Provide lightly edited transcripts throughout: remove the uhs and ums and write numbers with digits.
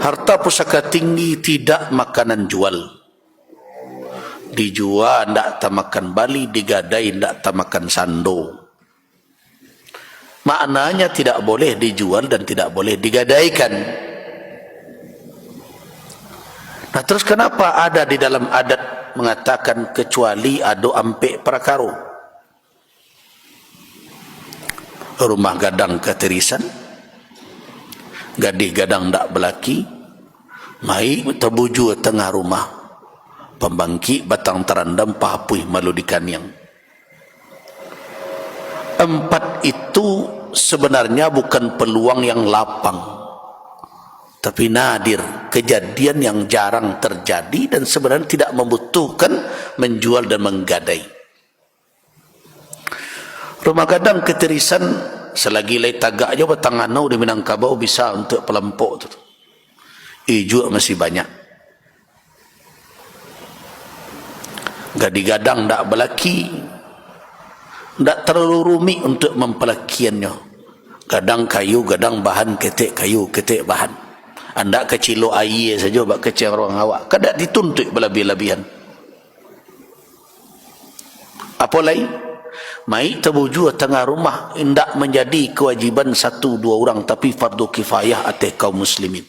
Harta pusaka tinggi tidak makanan jual. Dijual ndak tamakan bali, digadai ndak tamakan sando. Maknanya tidak boleh dijual dan tidak boleh digadaikan. Nah, terus kenapa ada di dalam adat mengatakan kecuali ado ampe prakaro? Rumah gadang keterisan, gadih gadang ndak belaki, mai terbuju tengah rumah, pembangki batang terandam pahapui malu dikaniang. Empat itu sebenarnya bukan peluang yang lapang, tapi nadir, kejadian yang jarang terjadi dan sebenarnya tidak membutuhkan menjual dan menggadai. Rumah gadang keterisan selagi lay tagak aja batang anau di Minangkabau bisa untuk pelempok tu. Ijuk masih banyak. Gading-gadang ndak belaki, ndak terlalu rumit untuk mempelakiannya. Gadang kayu, gadang bahan, ketek kayu, ketek bahan. Anda kecilo air saja bak kecil orang awak. Kadak dituntut berlebih-lebihan. Apa lain? Mai terbuju tengah rumah indak menjadi kewajiban satu dua orang, tapi fardu kifayah atas kaum muslimin.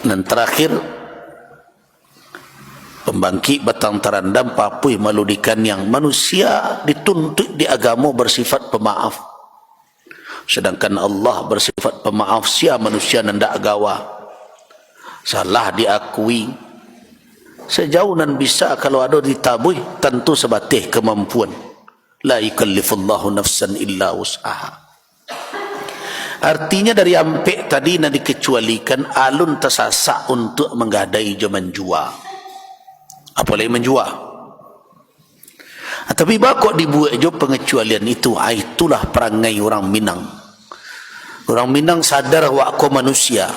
Dan terakhir, pembangkit batang terandam papui maludikan yang manusia dituntut di agama bersifat pemaaf, sedangkan Allah bersifat pemaaf. Sia manusia nendak gawa salah diakui sejauh nan bisa, kalau ada ditabui tentu sebatih kemampuan. La yukallifullahu nafsan illa wus'aha. Artinya dari ampek tadi nak dikecualikan alun tersasak untuk menggadai je menjual. Apa lagi menjual? Tapi bakok dibuat je pengecualian itu. Itulah perangai orang Minang. Orang Minang sadar wak manusia.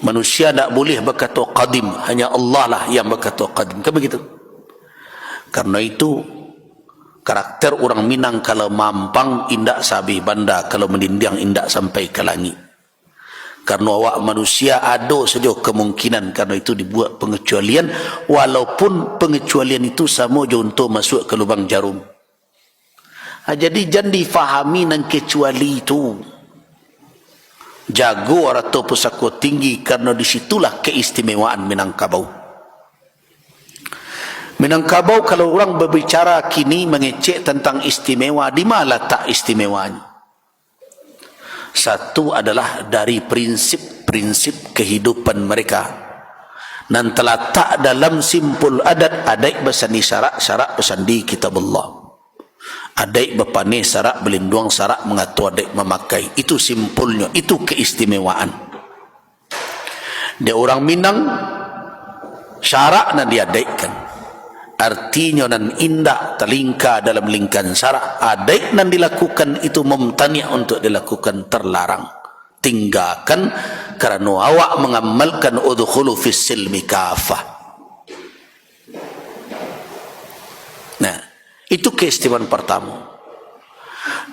Manusia tak boleh berkata qadim, hanya Allah lah yang berkata qadim. Kan begitu? Karena itu karakter orang Minang kalau mampang indak sabih banda, kalau menindang indak sampai ke langit. Karena awak manusia ada saja kemungkinan, karena itu dibuat pengecualian, walaupun pengecualian itu sama je untuk masuk ke lubang jarum. Jadi jangan difahami nan kecuali itu. Jago atau pusaka tinggi, karena disitulah keistimewaan Minangkabau. Minangkabau kalau orang berbicara kini mengecek tentang istimewa, di mana tak istimewanya? Satu adalah dari prinsip-prinsip kehidupan mereka, dan terletak dalam simpul adat. Adat bersani syarak bersandi kitab Allah. Adik berpane sarak berlinduang sarak mengatur adik memakai. Itu simpulnya, itu keistimewaan. Dia orang Minang syarak nan diadaikkan, artinya nan indah terlingkar dalam lingkaran syarak. Adik nan dilakukan itu mumtani' untuk dilakukan, terlarang, tinggalkan, kerana awak mengamalkan udkhulu fis silmi kafah. Itu keistimewaan pertama.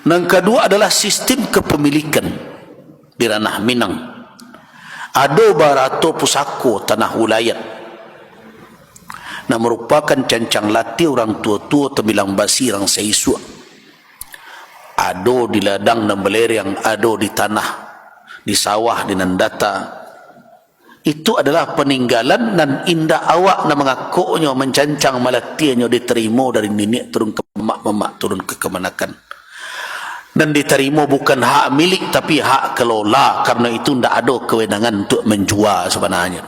Yang kedua adalah sistem kepemilikan di ranah Minang. Ada barato pusako tanah wilayah, nah merupakan cancang latih orang tua-tua tembilang basi orang seisua. Ada di ladang dan belerang, ada di tanah, di sawah, di nandata. Itu adalah peninggalan dan indah awak na mengakuknya, mencancang malatiannya diterima dari nenek turun ke mak turun ke kemanakan, dan diterima bukan hak milik tapi hak kelola. Karena itu tidak ada kewenangan untuk menjual sebenarnya.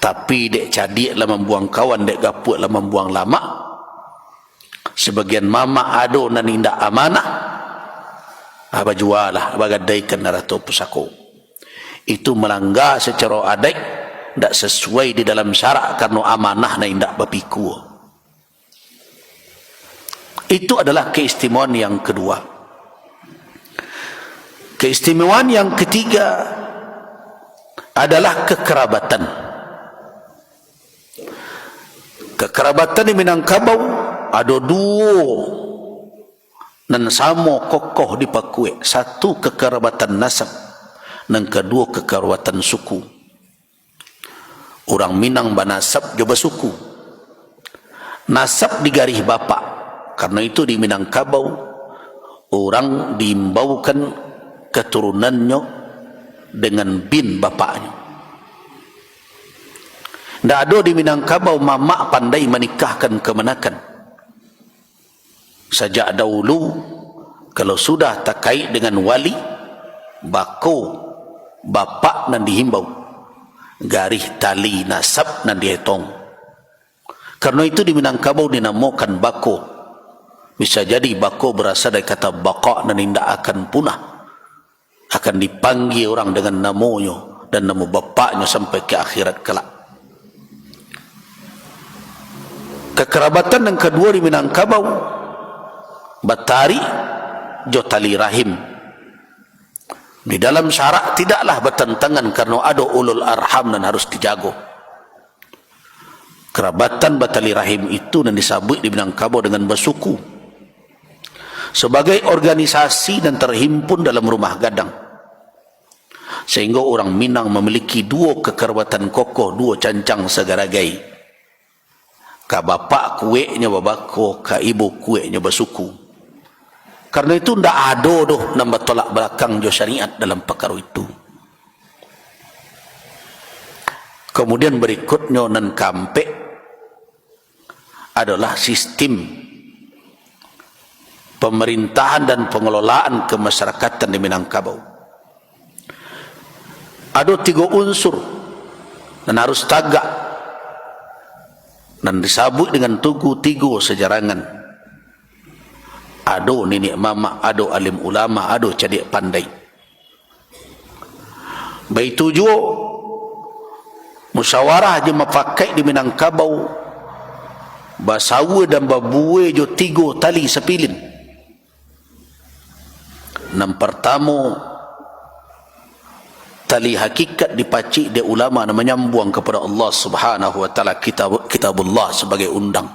Tapi dek cadik lah membuang kawan, dek gapuk lah membuang lama. Sebagian mama ada nan indah amanah, apa jual lah, apa gadaikan atau pusako. Itu melanggar secara adat, tidak sesuai di dalam syarak, karena amanah na indak berpiku. Itu adalah keistimewaan yang kedua. Keistimewaan yang ketiga adalah kekerabatan. Kekerabatan di Minangkabau ada dua nan samo kokoh dipakue, satu kekerabatan nasab, dan kedua kekerabatan suku. Orang Minang banasab juga suku. Nasab digarih bapa. Karena itu di Minangkabau orang diimbaukan keturunannya dengan bin bapaknya. Tidak ada di Minangkabau mama pandai menikahkan kemenakan. Sejak dahulu kalau sudah terkait dengan wali, bako bapak nan dihimbau, garih tali nasab nan dihitung. Karena itu di Minangkabau dinamakan bako. Bisa jadi bako berasal dari kata baqa dan tidak akan punah, akan dipanggil orang dengan namanya dan nama bapaknya sampai ke akhirat kelak. Kekerabatan yang kedua di Minangkabau, batari jo tali rahim. Di dalam syarak tidaklah bertentangan karena ada ulul arham dan harus dijaga. Kerabatan batali rahim itu dan disabut di Minangkabau dengan bersuku sebagai organisasi dan terhimpun dalam rumah gadang, sehingga orang Minang memiliki dua kekerabatan kokoh, dua cancang segaragai. Ka bapak kueknya babako, ka ibu kueknya bersuku. Karena itu tidak ada doh nambah tolak belakang jo syariat dalam perkara itu. Kemudian berikutnya nan kampe adalah sistem pemerintahan dan pengelolaan kemasyarakatan di Minangkabau. Ada 3 unsur dan harus tagak dan disabut dengan tugu 3 sejarangan. Ada nenek mama, ada alim ulama, ada cadik pandai. Baik tujuh musyawarah je mapakai di Minangkabau, basawa dan babue jo 3 tali sepilin. Yang pertama, tali hakikat dipacik di ulama dan menyambung kepada Allah Subhanahu wa taala, kitabullah sebagai undang.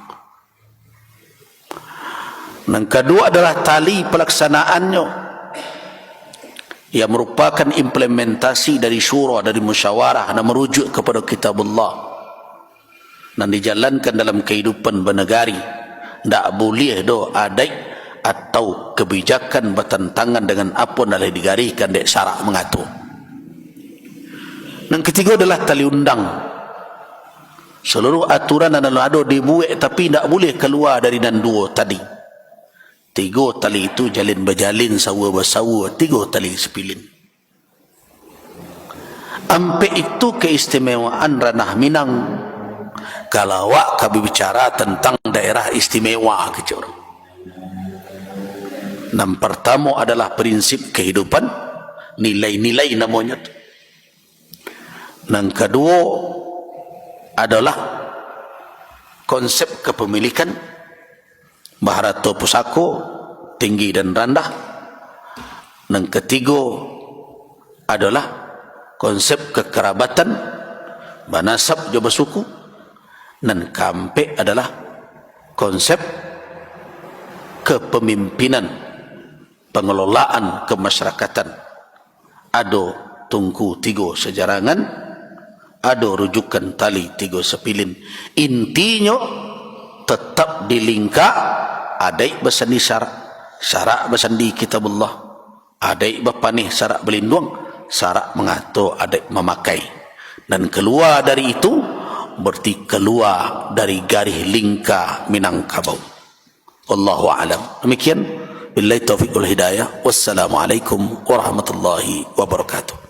Yang kedua adalah tali pelaksanaannya yang merupakan implementasi dari syura, dari musyawarah dan merujuk kepada kitabullah dan dijalankan dalam kehidupan bernegari. Tak boleh do adai atau kebijakan bertentangan dengan apa yang telah digariskan dek syarak mengatur. Yang ketiga adalah tali undang. Seluruh aturan dan ada dibuat tapi tidak boleh keluar dari dan 2 tadi. 3 tali itu jalin berjalin, sawa bersawa, 3 tali sepilin. Ampe itu keistimewaan ranah Minang. Kalau awak kami bicara tentang daerah istimewa kecil. Yang pertama adalah prinsip kehidupan, nilai-nilai namanya. Yang kedua adalah konsep kepemilikan, Bharata Pusako, tinggi dan rendah. Yang ketiga adalah konsep kekerabatan, banasab jo bersuku. Dan kampe adalah konsep kepemimpinan, pengelolaan kemasyarakatan. Ada tungku 3 sejarangan, ada rujukan tali 3 sepilin. Intinya tetap dilingkar, adai bersandi syarak bersandi kitabullah, adai berpanih syarak berlindung, syarak mengatur adai memakai. Dan keluar dari itu berarti keluar dari garis lingkar Minangkabau. Wallahu a'lam. Demikian. Billahi taufiq wal hidayah. Wassalamualaikum warahmatullahi wabarakatuh.